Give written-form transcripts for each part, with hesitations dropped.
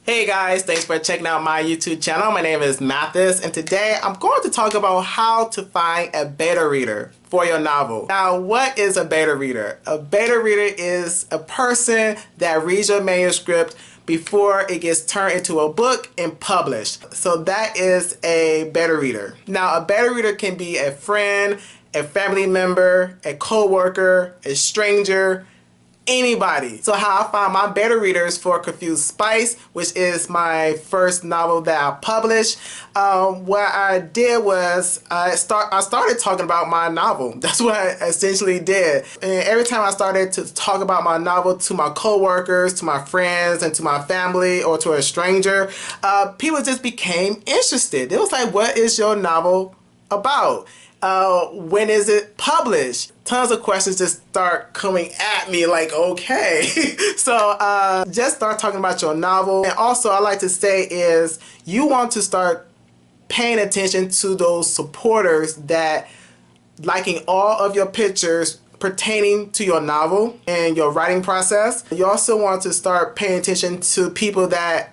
Hey guys, thanks for checking out my YouTube channel. My name is Mathis, and today I'm going to talk about how to find a beta reader for your novel. Now, what is a beta reader? A beta reader is a person that reads your manuscript before it gets turned into a book and published. So that is a beta reader. Now, a beta reader can be a friend, a family member, a co-worker, a stranger, anybody. So how I found my beta readers for Confused Spice, which is my first novel that I published, what I did was I started talking about my novel. That's what I essentially did. And every time I started to talk about my novel to my co-workers, to my friends, and to my family, or to a stranger, people just became interested. It was like, what is your novel about? When is it published? Tons of questions just start coming at me like, okay. So just start talking about your novel. And also I like to say is you want to start paying attention to those supporters that liking all of your pictures pertaining to your novel and your writing process. You also want to start paying attention to people that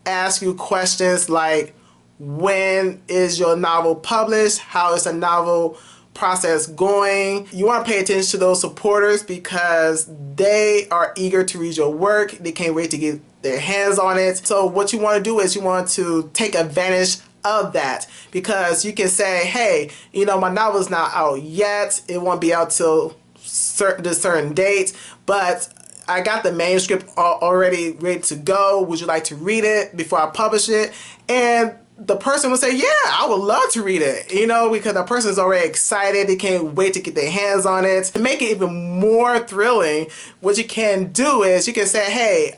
ask you questions like, when is your novel published? How is the novel process going? You want to pay attention to those supporters because they are eager to read your work. They can't wait to get their hands on it. So what you want to do is you want to take advantage of that, because you can say, hey, you know, my novel is not out yet. It won't be out till certain date, but I got the manuscript already ready to go. Would you like to read it before I publish it? And the person will say, yeah, I would love to read it, you know, because the person is already excited. They can't wait to get their hands on it. To make it even more thrilling, what you can do is you can say, hey,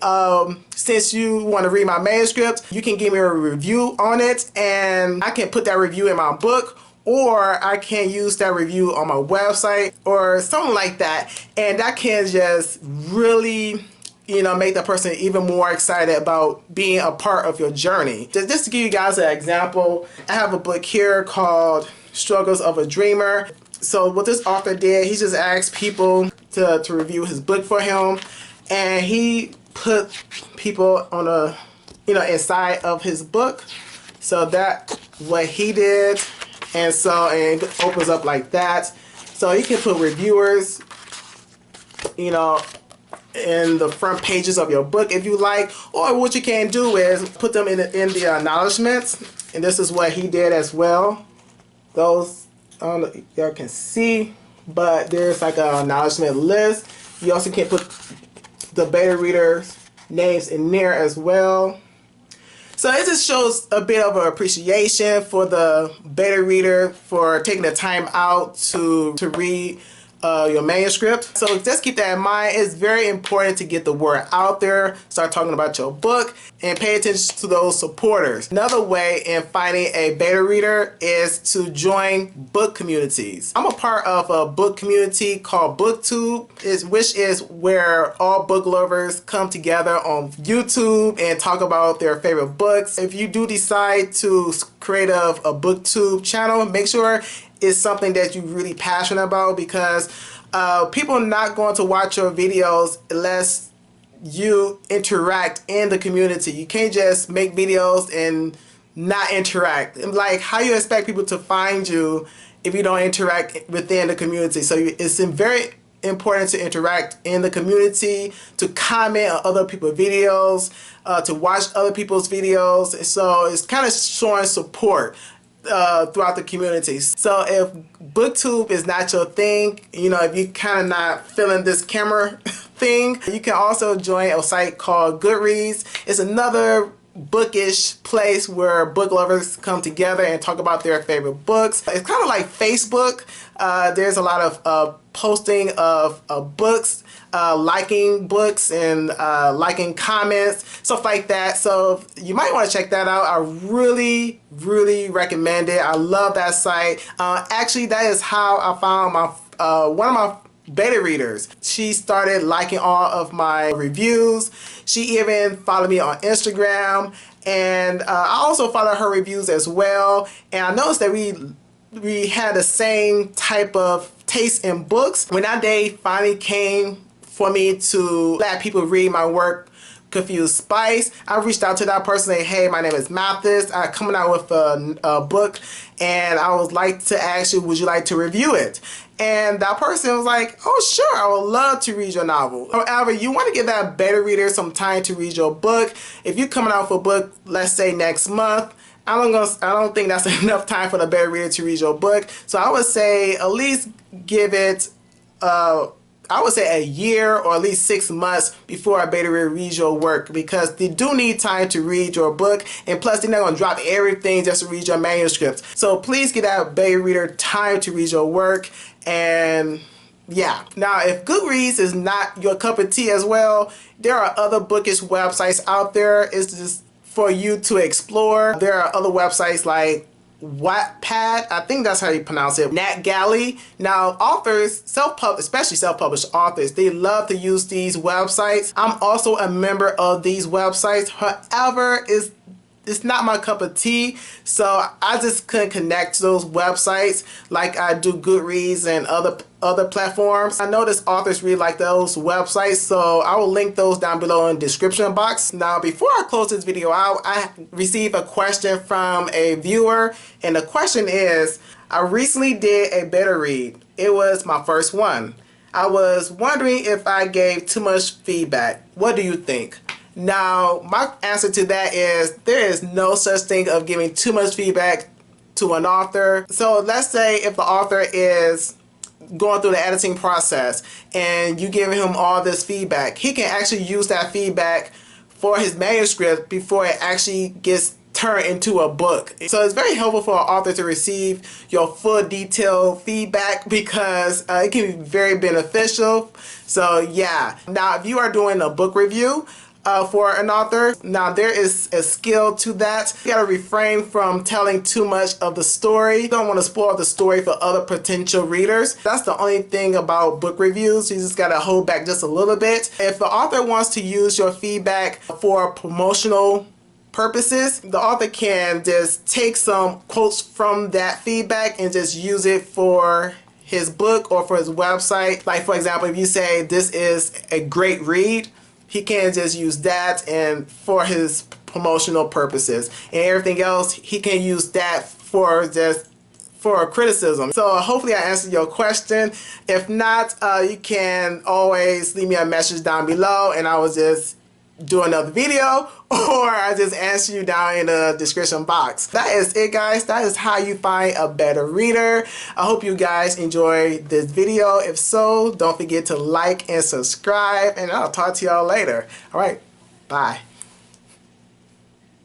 since you want to read my manuscript, you can give me a review on it, and I can put that review in my book, or I can use that review on my website or something like that. And that can just really, you know, make the person even more excited about being a part of your journey. Just to give you guys an example, I have a book here called Struggles of a Dreamer. So what this author did, he just asked people to review his book for him, and he put people on a, you know, inside of his book. So that's what he did. And so, and it opens up like that. So you can put reviewers, you know, in the front pages of your book if you like, or what you can do is put them in the acknowledgments, and this is what he did as well. Those y'all can see, but there's like an acknowledgement list. You also can put the beta readers' names in there as well. So it just shows a bit of an appreciation for the beta reader for taking the time out to read your manuscript. So just keep that in mind. It's very important to get the word out there, start talking about your book, and pay attention to those supporters. Another way in finding a beta reader is to join book communities. I'm a part of a book community called BookTube, which is where all book lovers come together on YouTube and talk about their favorite books. If you do decide to create a BookTube channel, make sure it's something that you're really passionate about, because people are not going to watch your videos unless you interact in the community. You can't just make videos and not interact. Like, how you expect people to find you if you don't interact within the community? So it's very important to interact in the community, to comment on other people's videos, to watch other people's videos. So it's kind of showing support throughout the community. So if BookTube is not your thing, you know, if you kind of not feeling this camera thing, you can also join a site called Goodreads. It's another bookish place where book lovers come together and talk about their favorite books. It's kind of like Facebook. There's a lot of posting of books, liking books, and liking comments, stuff like that. So you might want to check that out. I really recommend it. I love that site. Actually, that is how I found my one of my beta readers. She started liking all of my reviews. She even followed me on Instagram, and I also follow her reviews as well. And I noticed that we had the same type of taste in books. When that day finally came for me to let people read my work Confused Spice. I reached out to that person saying, hey, my name is Mathis. I'm coming out with a book and I would like to ask you, would you like to review it? And that person was like, oh sure, I would love to read your novel. However, you want to give that beta reader some time to read your book. If you're coming out with a book, let's say next month, I don't think that's enough time for the beta reader to read your book. So I would say at least give it I would say a year or at least 6 months before a beta reader reads your work, because they do need time to read your book, and plus they're not going to drop everything just to read your manuscript. So please give that beta reader time to read your work. And yeah, now if Goodreads is not your cup of tea as well, there are other bookish websites out there. It's just for you to explore. There are other websites like Wattpad, I think that's how you pronounce it, NetGalley. Now authors, especially self-published authors, they love to use these websites. I'm also a member of these websites. However, it's not my cup of tea, so I just couldn't connect to those websites like I do Goodreads and other platforms. I notice authors really like those websites, so I will link those down below in the description box. Now, before I close this video out, I received a question from a viewer, and the question is, I recently did a beta read. It was my first one. I was wondering if I gave too much feedback. What do you think? Now, my answer to that is there is no such thing of giving too much feedback to an author. So let's say if the author is going through the editing process and you give him all this feedback, he can actually use that feedback for his manuscript before it actually gets turned into a book. So it's very helpful for an author to receive your full detailed feedback, because it can be very beneficial. So yeah, now if you are doing a book review for an author, now there is a skill to that. You gotta refrain from telling too much of the story. You don't want to spoil the story for other potential readers. That's the only thing about book reviews. You just gotta hold back just a little bit. If the author wants to use your feedback for promotional purposes, the author can just take some quotes from that feedback and just use it for his book or for his website. Like for example, if you say this is a great read, he can just use that and for his promotional purposes, and everything else he can use that for just for criticism. So hopefully I answered your question. If not, you can always leave me a message down below and I will just do another video, or I just answer you down in the description box. That is it, guys. That is how you find a beta reader. I hope you guys enjoyed this video. If so, don't forget to like and subscribe, and I'll talk to y'all later. All right, bye.